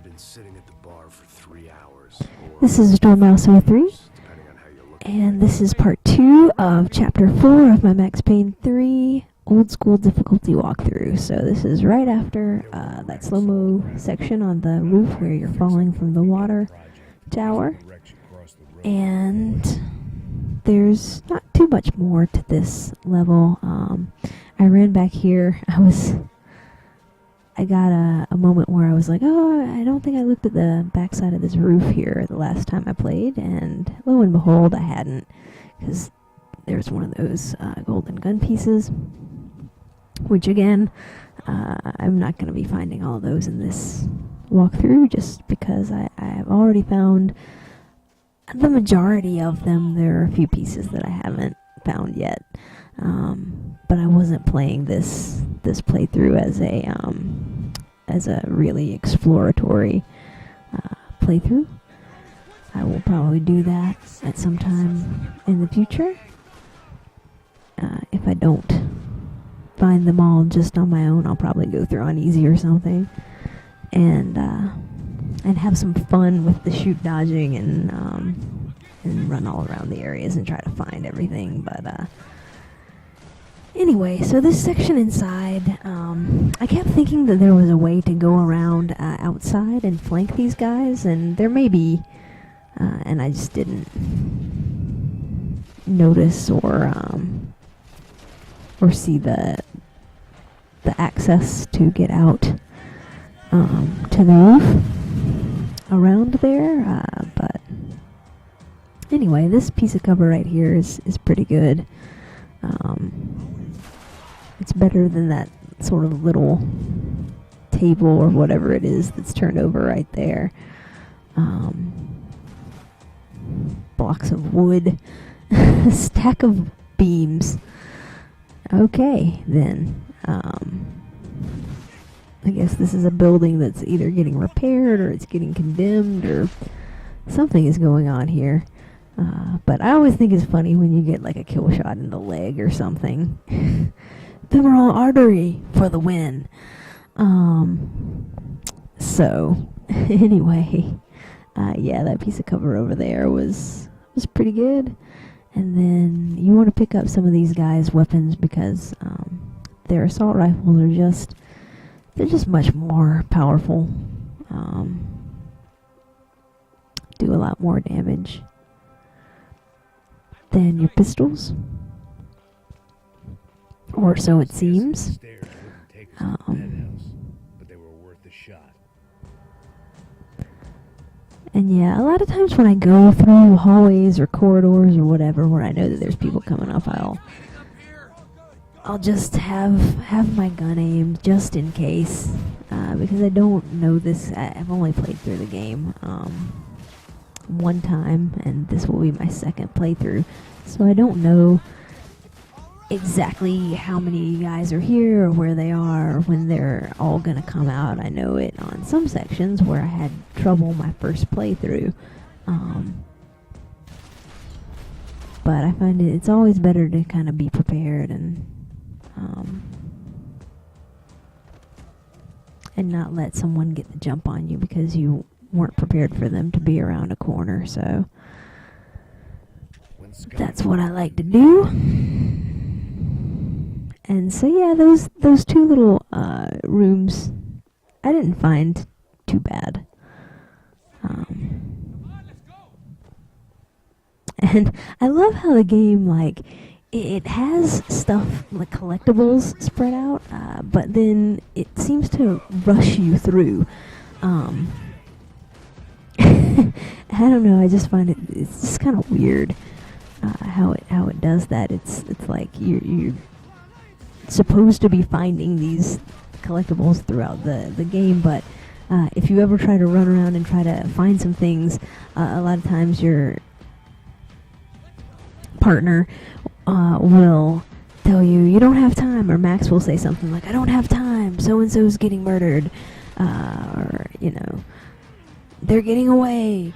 been sitting at the bar for 3 hours. This is Dormouse03, and this is part 2 of chapter 4 of my Max Payne 3 old school difficulty walkthrough. So this is right after that slow-mo section on the roof where you're falling from the water tower. And there's not too much more to this level. I ran back here. I got a moment where I was like, oh, I don't think I looked at the backside of this roof here the last time I played, and lo and behold, I hadn't, because there's one of those golden gun pieces, which again, I'm not going to be finding all of those in this walkthrough, just because I've already found the majority of them. There are a few pieces that I haven't found yet, but I wasn't playing this playthrough as a really exploratory playthrough. I will probably do that at some time in the future. If I don't find them all just on my own, I'll probably go through on easy or something, and have some fun with the shoot dodging and run all around the areas and try to find everything. But anyway, so this section inside, I kept thinking that there was a way to go around outside and flank these guys, and there may be, and I just didn't notice or see the access to get out to the roof around there. But anyway, this piece of cover right here is pretty good. It's better than that sort of little table or whatever it is that's turned over right there. Blocks of wood. A stack of beams. Okay, then. I guess this is a building that's either getting repaired or it's getting condemned or something is going on here. But I always think it's funny when you get like a kill shot in the leg or something. Femoral artery for the win. So anyway, yeah, that piece of cover over there was pretty good. And then you want to pick up some of these guys' weapons because their assault rifles are they're just much more powerful. Do a lot more damage than your pistols. Or so it seems. And yeah, a lot of times when I go through hallways or corridors or whatever where I know that there's people coming up, I'll just have my gun aimed just in case, because I don't know this. I've only played through the game one time, and this will be my second playthrough, so I don't know exactly how many guys are here or where they are or when they're all gonna come out. I know it on some sections where I had trouble my first playthrough, but I find it's always better to kind of be prepared and not let someone get the jump on you because you weren't prepared for them to be around a corner. So that's what I like to do. And so yeah, those two little rooms I didn't find too bad. And I love how the game, like, it has stuff like collectibles spread out, but then it seems to rush you through. I don't know, I just find it's just kind of weird how it does that. It's like you're supposed to be finding these collectibles throughout the game, but if you ever try to run around and try to find some things, a lot of times your partner will tell you don't have time, or Max will say something like, I don't have time, so-and-so's getting murdered, or, they're getting away,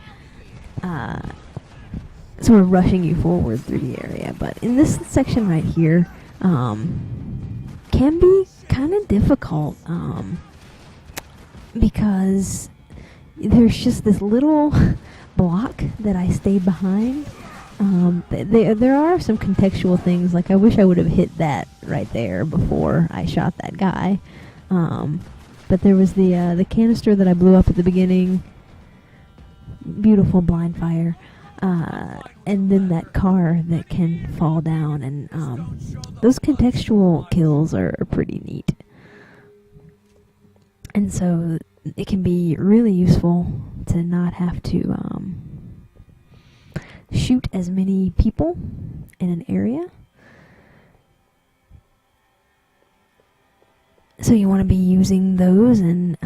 sort of rushing you forward through the area. But in this section right here, can be kind of difficult, because there's just this little block that I stayed behind. There are some contextual things, like I wish I would have hit that right there before I shot that guy. But there was the canister that I blew up at the beginning. Beautiful blind fire. And then that car that can fall down, and those contextual kills are pretty neat. And so it can be really useful to not have to shoot as many people in an area. So you want to be using those and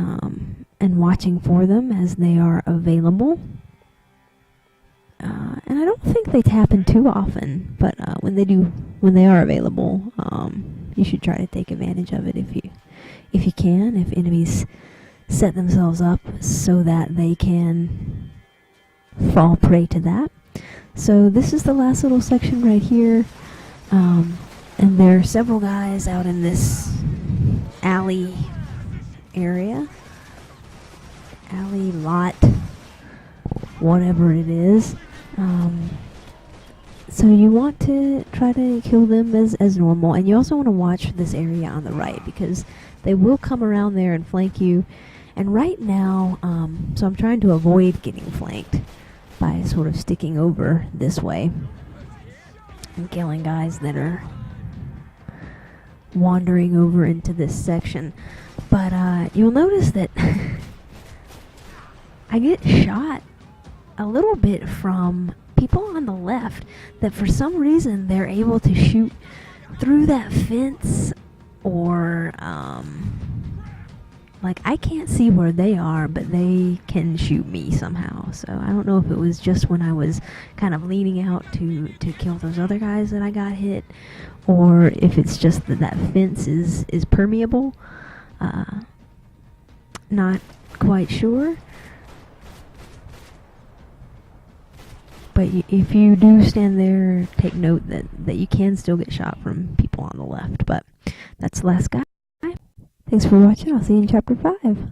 watching for them as they are available. And I don't think they happen too often, but when they are available, you should try to take advantage of it if you can. If enemies set themselves up so that they can fall prey to that. So this is the last little section right here, and there are several guys out in this alley area, alley lot, whatever it is. So you want to try to kill them as normal, and you also want to watch this area on the right, because they will come around there and flank you. And right now, so I'm trying to avoid getting flanked by sort of sticking over this way and killing guys that are wandering over into this section. But you'll notice that I get shot a little bit from people on the left, that for some reason they're able to shoot through that fence, or like I can't see where they are, but they can shoot me somehow. So I don't know if it was just when I was kind of leaning out to kill those other guys that I got hit, or if it's just that fence is permeable. Not quite sure. But if you do stand there, take note that you can still get shot from people on the left. But that's the last guy. Thanks for watching. I'll see you in Chapter 5.